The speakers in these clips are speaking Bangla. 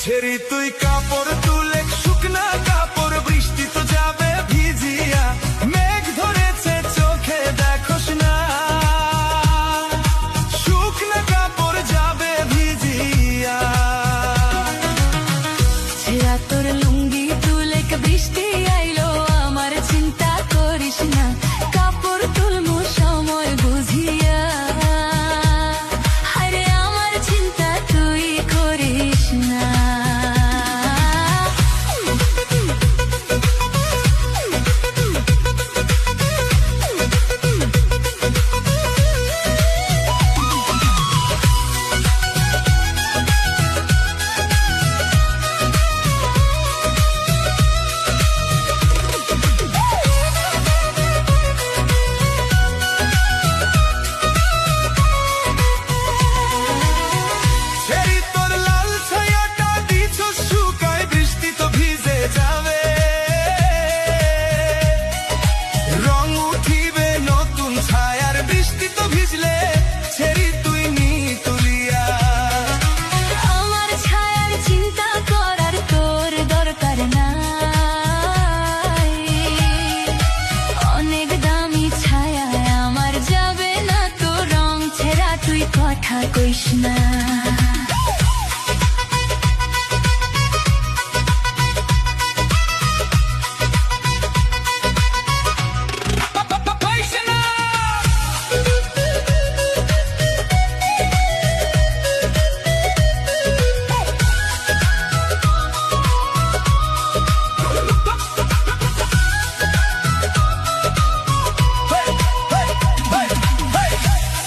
ছেড়ি তুই কাপড় তুলে শুকনা কাপড়, বৃষ্টি তো যাবে ভিজিয়া, মেঘ ধরেছে চোখে দেখোস না, শুকনা কাপড় যাবে ভিজিয়া। ছেঁড়া তোর লুঙ্গি তুলে বৃষ্টি আইলো, আমার চিন্তা করিস না, কাপড় তুলমু সময় বুঝিয়া। আরে আমার চিন্তা তুই করিস না। ছেড়ি তোর লাল ছায়াটা দিছ শুকায়, বৃষ্টি তো ভিজে যাবে, রং উঠিবে নতুন ছায়ার, বৃষ্টি তো ভিজলে ছেড়ি তুই নি তুলিয়া। আমার ছায়ার চিন্তা করার তোর দরকার নাই, অনেক দামি ছায়া আমার যাবে না তো, রং ছেঁড়া তুই কথা কইস না।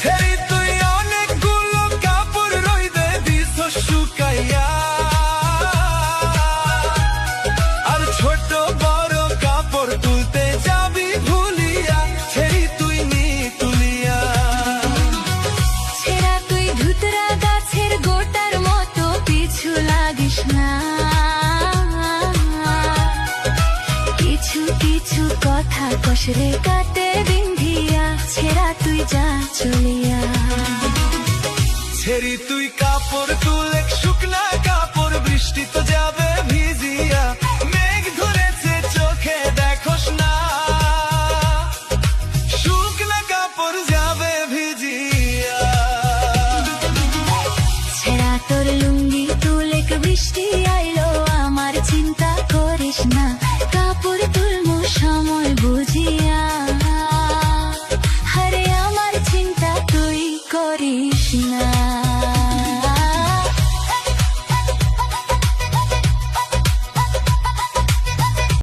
ছেড়ি তুই অনেকগুলো কাপড় রইদে দিছ শুকাইয়া, আর ছোট বড় কাপড় তুলতে যাবি ভুলিয়া, ছেড়ি তুই নি তুলিয়া। ছেঁড়া তুই ধুতরা গাছের গোটার মতো, পিছু লাগিস না, কিছু কিছু কথা কষরে কাটে বিন্ধিয়া, ছেঁড়া তুই যা চলিয়া। ছেড়ি তুই কাপড় তুলে শুকনা কাপড়, বৃষ্টি তো যাবে ভিজিয়া, মেঘ ধরেছে চোখে দেখোস না, শুকনা কাপড় যাবে ভিজিয়া। ছেঁড়া তোর লুঙ্গি তুলে বৃষ্টি